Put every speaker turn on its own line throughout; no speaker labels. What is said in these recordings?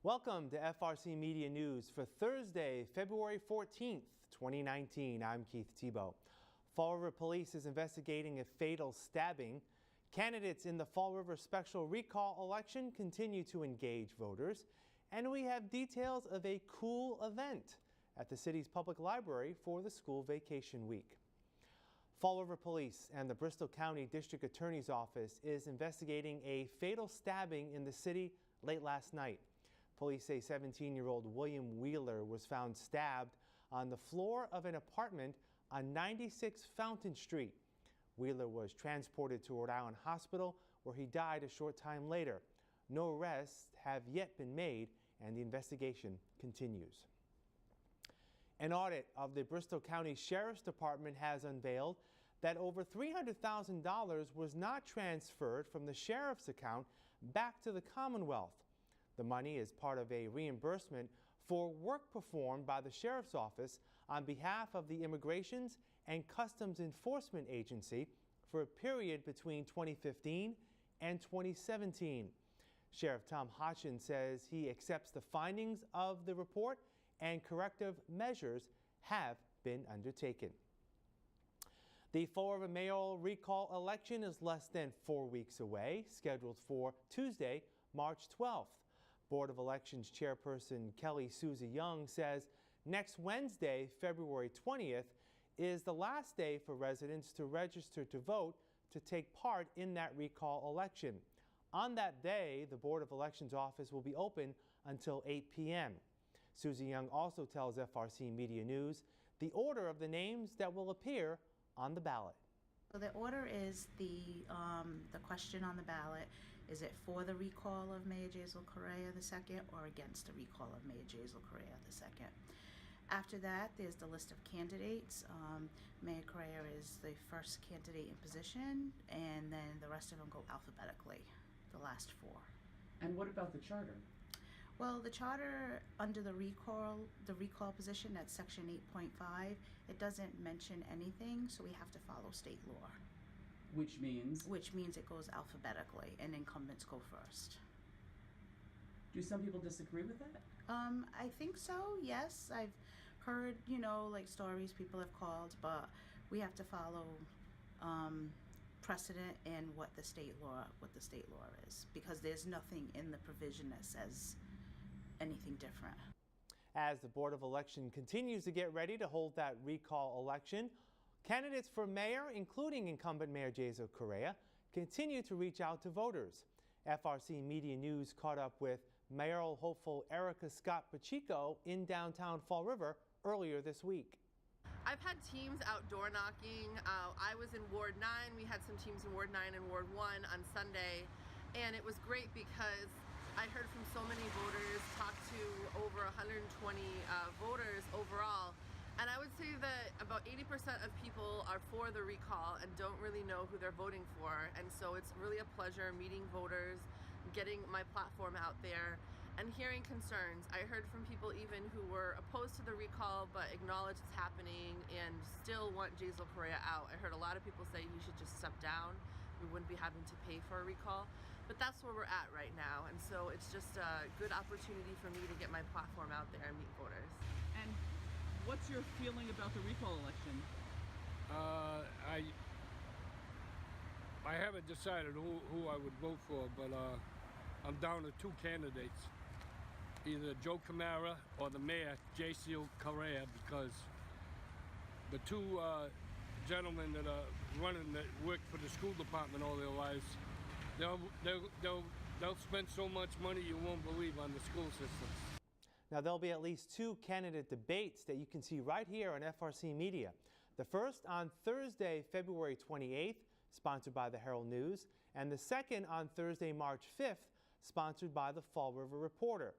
Welcome to FRC Media News for Thursday, February 14th, 2019. I'm Keith Tebow. Fall River Police is investigating a fatal stabbing. Candidates in the Fall River special recall election continue to engage voters. And we have details of a cool event at the city's public library for the school vacation week. Fall River Police and the Bristol County District Attorney's Office is investigating a fatal stabbing in the city late last night. Police say 17-year-old William Wheeler was found stabbed on the floor of an apartment on 96 Fountain Street. Wheeler was transported to Rhode Island Hospital, where he died a short time later. No arrests have yet been made, and the investigation continues. An audit of the Bristol County Sheriff's Department has unveiled that over $300,000 was not transferred from the sheriff's account back to the Commonwealth. The money is part of a reimbursement for work performed by the Sheriff's Office on behalf of the Immigrations and Customs Enforcement Agency for a period between 2015 and 2017. Sheriff Tom Hodgson says he accepts the findings of the report and corrective measures have been undertaken. The Fall River mayoral recall election is less than 4 weeks away, scheduled for Tuesday, March 12th. Board of Elections Chairperson Kelly Susie Young says next Wednesday, February 20th, is the last day for residents to register to vote to take part in that recall election. On that day, the Board of Elections office will be open until 8 p.m. Susie Young also tells FRC Media News the order of the names that will appear on the ballot.
So the order is the question on the ballot. Is it for the recall of Mayor Jazel Correa II or against the recall of Mayor Jazel Correa II? After that, there's the list of candidates. Mayor Correa is the first candidate in position, and then the rest of them go alphabetically, the last four.
And what about the charter?
Well, the charter under the recall position at section 8.5, it doesn't mention anything, so we have to follow state law.
Which means?
Which means it goes alphabetically and incumbents go first.
Do some people disagree with that?
I think so, yes. I've heard, like stories people have called, but we have to follow precedent and what the state law is, because there's nothing in the provision that says anything different.
As the Board of Election continues to get ready to hold that recall election, candidates for mayor, including incumbent Mayor Jazel Correa, continue to reach out to voters. FRC Media News caught up with mayoral hopeful Erica Scott Pacheco in downtown Fall River earlier this week.
I've had teams outdoor knocking. I was in Ward 9. We had some teams in Ward 9 and Ward 1 on Sunday, and it was great because I heard from so many voters, talked to over 120 voters overall, and I would say that about 80% of people are for the recall and don't really know who they're voting for, and so it's really a pleasure meeting voters, getting my platform out there, and hearing concerns. I heard from people even who were opposed to the recall but acknowledge it's happening and still want Jazel Correa out. I heard a lot of people say he should just step down. We wouldn't be having to pay for a recall. But that's where we're at right now, and so it's just a good opportunity for me to get my platform out there and meet voters.
And what's your feeling about the recall election?
I haven't decided who I would vote for, but I'm down to two candidates, either Joe Camara or the mayor, Jazel Correa, because the two gentlemen that are running that work for the school department all their lives, they'll spend so much money you won't believe on the school systems.
Now, there'll be at least two candidate debates that you can see right here on FRC Media. The first on Thursday, February 28th, sponsored by the Herald News, and the second on Thursday, March 5th, sponsored by the Fall River Reporter.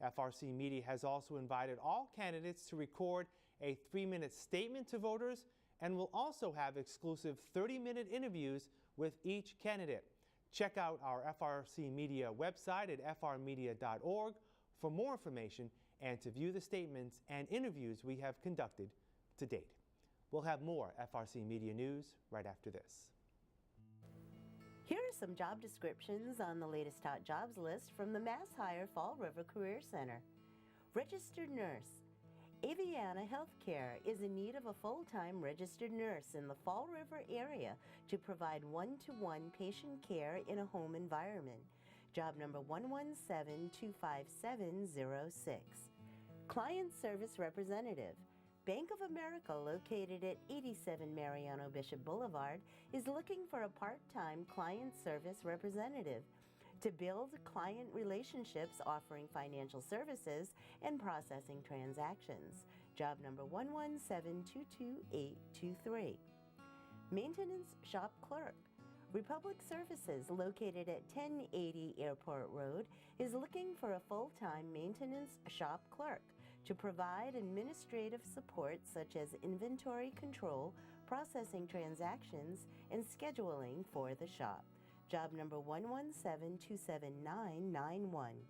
FRC Media has also invited all candidates to record a 3-minute statement to voters and will also have exclusive 30-minute interviews with each candidate. Check out our FRC Media website at frmedia.org for more information and to view the statements and interviews we have conducted to date. We'll have more FRC Media News right after this.
Here are some job descriptions on the latest hot jobs list from the Mass Hire Fall River Career Center. Registered nurse. Aviana Healthcare is in need of a full-time registered nurse in the Fall River area to provide one-to-one patient care in a home environment. Job number 117-25706. Client service representative. Bank of America, located at 87 Mariano Bishop Boulevard, is looking for a part-time client service representative to build client relationships, offering financial services and processing transactions. Job number 117-22823. Maintenance shop clerk. Republic Services, located at 1080 Airport Road, is looking for a full-time maintenance shop clerk to provide administrative support such as inventory control, processing transactions, and scheduling for the shop. Job number 117-27991.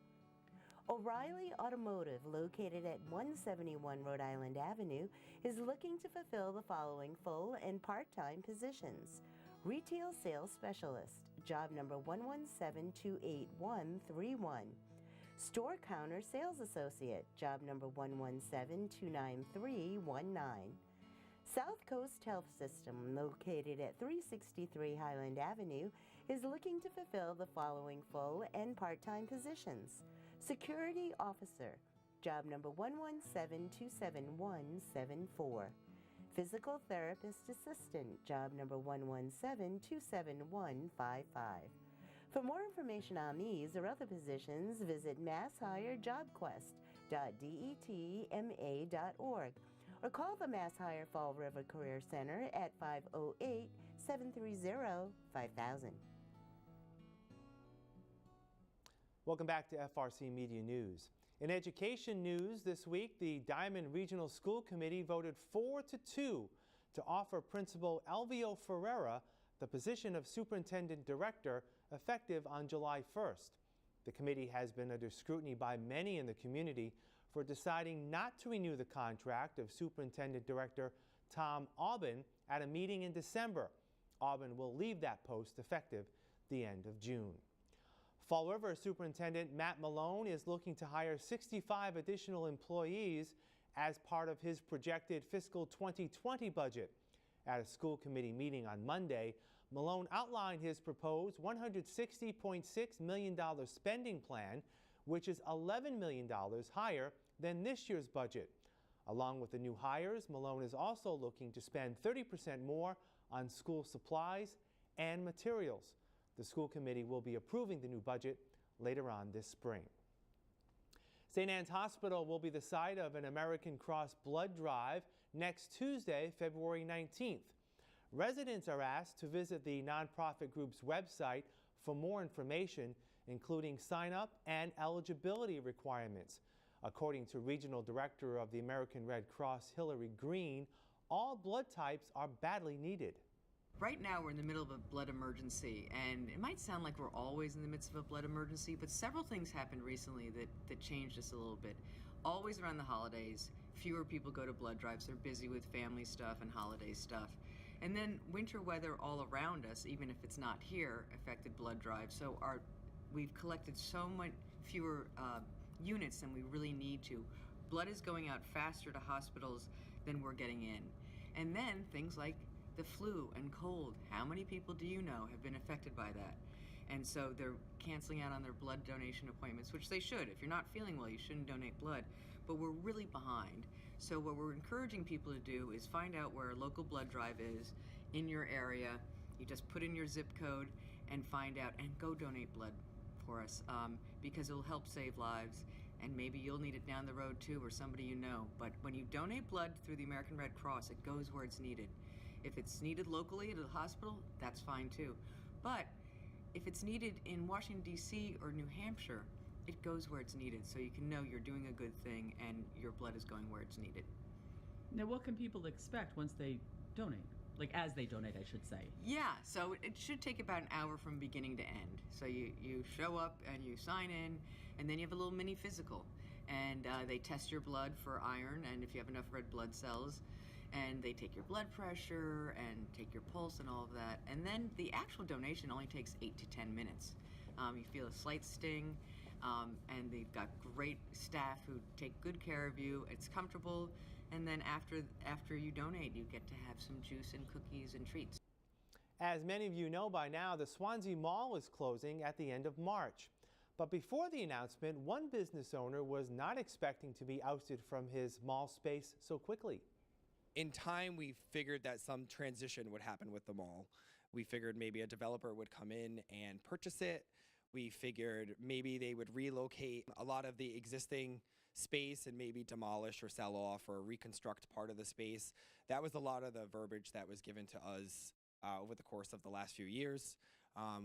O'Reilly Automotive, located at 171 Rhode Island Avenue, is looking to fulfill the following full and part-time positions. Retail Sales Specialist, job number 117-28131. Store Counter Sales Associate, job number 117-29319. South Coast Health System, located at 363 Highland Avenue, is looking to fulfill the following full and part-time positions. Security Officer, job number 117-27174. Physical Therapist Assistant, job number 117-27155. For more information on these or other positions, visit masshiredjobquest.detma.org or call the Mass Hire Fall River Career Center at 508-730-5000.
Welcome back to FRC Media News. In education news this week, the Diamond Regional School Committee voted 4-2 to offer Principal Elvio Ferreira the position of Superintendent Director effective on July 1st. The committee has been under scrutiny by many in the community for deciding not to renew the contract of Superintendent Director Tom Aubin at a meeting in December. Aubin will leave that post effective the end of June. Fall River Superintendent Matt Malone is looking to hire 65 additional employees as part of his projected fiscal 2020 budget. At a school committee meeting on Monday, Malone outlined his proposed $160.6 million spending plan, which is $11 million higher than this year's budget. Along with the new hires, Malone is also looking to spend 30% more on school supplies and materials. The school committee will be approving the new budget later on this spring. St. Anne's Hospital will be the site of an American Cross blood drive next Tuesday, February 19th. Residents are asked to visit the nonprofit group's website for more information, including sign-up and eligibility requirements. According to Regional Director of the American Red Cross, Hillary Green, all blood types are badly needed.
Right now we're in the middle of a blood emergency, and it might sound like we're always in the midst of a blood emergency, but several things happened recently that changed us a little bit. Always around the holidays, fewer people go to blood drives. They're busy with family stuff and holiday stuff. And then winter weather all around us, even if it's not here, affected blood drives. So we've collected so much fewer units than we really need to. Blood is going out faster to hospitals than we're getting in. And then things like the flu and cold. How many people do you know have been affected by that? And so they're canceling out on their blood donation appointments, which they should. If you're not feeling well, you shouldn't donate blood. But we're really behind. So what we're encouraging people to do is find out where a local blood drive is in your area. You just put in your zip code and find out, and go donate blood for us, because it'll help save lives. And maybe you'll need it down the road too, or somebody you know. But when you donate blood through the American Red Cross, it goes where it's needed. If it's needed locally at a hospital, that's fine too. But if it's needed in Washington, D.C. or New Hampshire, it goes where it's needed, so you can know you're doing a good thing and your blood is going where it's needed.
Now, what can people expect once they donate? Like, as they donate, I should say.
Yeah, so it should take about an hour from beginning to end. So you show up and you sign in, and then you have a little mini physical. And they test your blood for iron and if you have enough red blood cells. and they take your blood pressure and take your pulse and all of that. And then the actual donation only takes 8 to 10 minutes. You feel a slight sting, and they've got great staff who take good care of you. It's comfortable, and then after you donate, you get to have some juice and cookies and treats.
As many of you know by now, the Swansea Mall is closing at the end of March. But before the announcement, one business owner was not expecting to be ousted from his mall space so quickly.
In time, we figured that some transition would happen with the mall. We figured maybe a developer would come in and purchase it. We figured maybe they would relocate a lot of the existing space and maybe demolish or sell off or reconstruct part of the space. That was a lot of the verbiage that was given to us over the course of the last few years.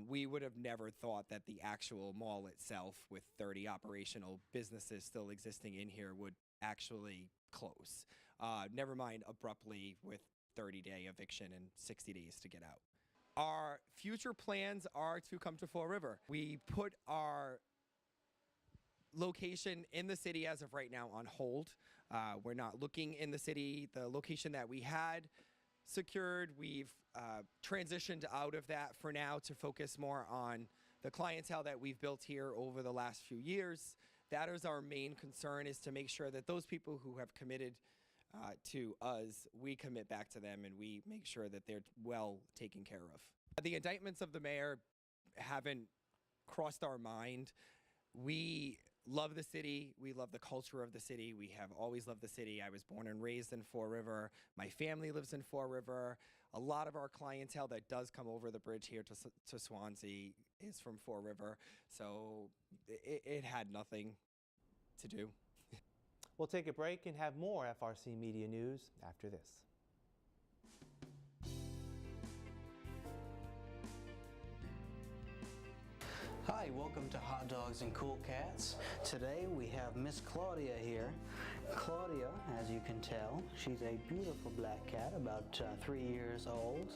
We would have never thought that the actual mall itself, with 30 operational businesses still existing in here, would actually close. Never mind abruptly with 30-day eviction and 60 days to get out. Our future plans are to come to Fall River. We put our location in the city as of right now on hold. We're not looking in the city. The location that we had secured, we've transitioned out of that for now to focus more on the clientele that we've built here over the last few years. That is our main concern, is to make sure that those people who have committed to us, we commit back to them and we make sure that they're well taken care of. The indictments of the mayor haven't crossed our mind. We love the city. We love the culture of the city. We have always loved the city. I was born and raised in Fall River. My family lives in Fall River. A lot of our clientele that does come over the bridge here to Swansea is from Fall River. So it had nothing to do.
We'll take a break and have more FRC Media News after this.
Hi, welcome to Hot Dogs and Cool Cats. Today we have Miss Claudia here. Claudia, as you can tell, she's a beautiful black cat, about 3 years old.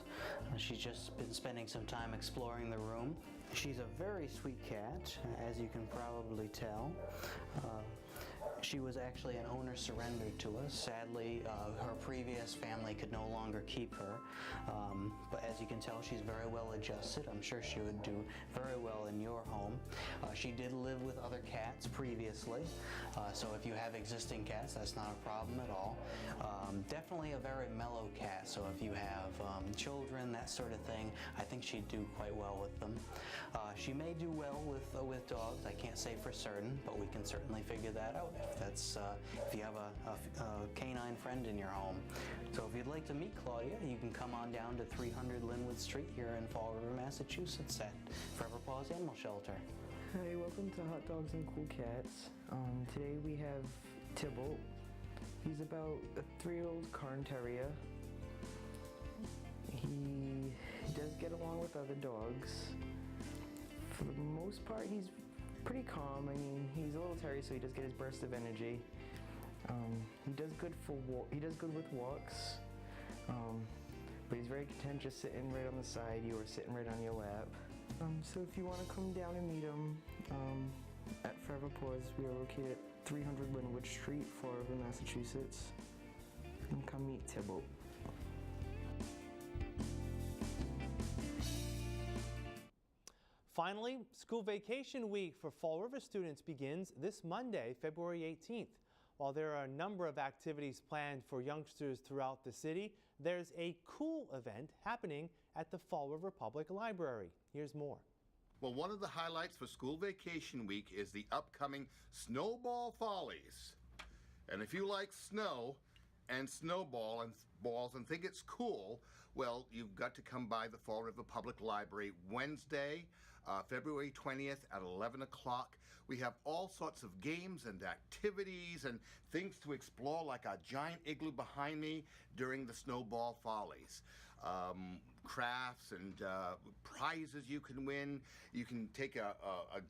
She's just been spending some time exploring the room. She's a very sweet cat, as you can probably tell. She was actually an owner surrendered to us. Sadly, her previous family could no longer keep her. But as you can tell, she's very well adjusted. I'm sure she would do very well in your home. She did live with other cats previously. So if you have existing cats, that's not a problem at all. Definitely a very mellow cat. So if you have children, that sort of thing, I think she'd do quite well with them. She may do well with dogs. I can't say for certain, but we can certainly figure that out if you have a canine friend in your home. So if you'd like to meet Claudia, you can come on down to 300 Linwood Street here in Fall River, Massachusetts at Forever Paws Animal Shelter.
Hi, welcome to Hot Dogs and Cool Cats. Today we have Tybalt. He's about a 3-year-old Cairn Terrier. He does get along with other dogs. For the most part, he's pretty calm. I mean, he's a little terrier, so he does get his burst of energy. He does good with walks, but he's very content just sitting right on the side you or sitting right on your lap. So if you want to come down and meet him at Forever Paws, we are located at 300 Linwood Street, Fall River, Massachusetts. And come meet Tybalt.
Finally, school vacation week for Fall River students begins this Monday, February 18th. While there are a number of activities planned for youngsters throughout the city, there's a cool event happening at the Fall River Public Library. Here's more.
Well, one of the highlights for school vacation week is the upcoming Snowball Follies. And if you like snow and snowball and balls and think it's cool, well, you've got to come by the Fall River Public Library Wednesday, February 20th at 11 o'clock. We have all sorts of games and activities and things to explore, like a giant igloo behind me during the Snowball Follies. Crafts and prizes you can win. You can take a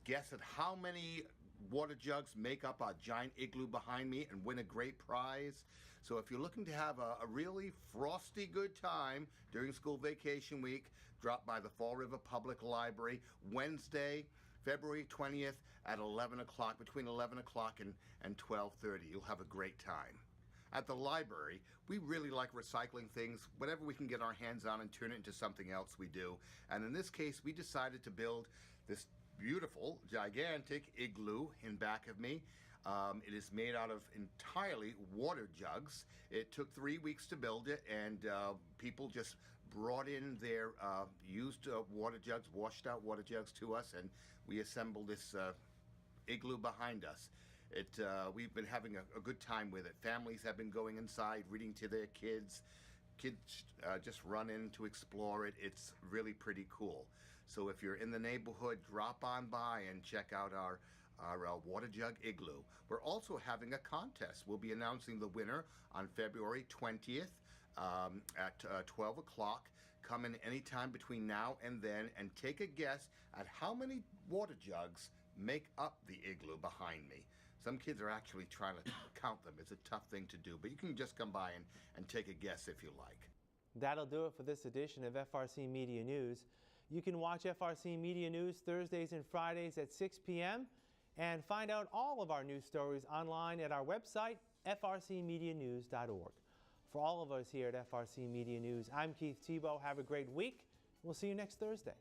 guess at how many water jugs make up a giant igloo behind me and win a great prize. So if you're looking to have a really frosty good time during school vacation week, drop by the Fall River Public Library Wednesday, February 20th at 11 o'clock, between 11 o'clock and 12:30. You'll have a great time. At the library, we really like recycling things. Whatever we can get our hands on and turn it into something else, we do. And in this case, we decided to build this beautiful, gigantic igloo in back of me. It is made out of entirely water jugs. It took 3 weeks to build it, and people just brought in their used water jugs, washed out water jugs to us, and we assembled this igloo behind us. We've been having a good time with it. Families have been going inside, reading to their kids. Kids just run in to explore it. It's really pretty cool. So if you're in the neighborhood, drop on by and check out our water jug igloo. We're also having a contest. We'll be announcing the winner on February 20th at 12 o'clock. Come in anytime between now and then and take a guess at how many water jugs make up the igloo behind me. Some kids are actually trying to count them. It's a tough thing to do, but you can just come by and take a guess if you like.
That'll do it for this edition of FRC Media News. You can watch FRC Media News Thursdays and Fridays at 6 p.m. and find out all of our news stories online at our website, frcmedianews.org. For all of us here at FRC Media News, I'm Keith Tebow. Have a great week. We'll see you next Thursday.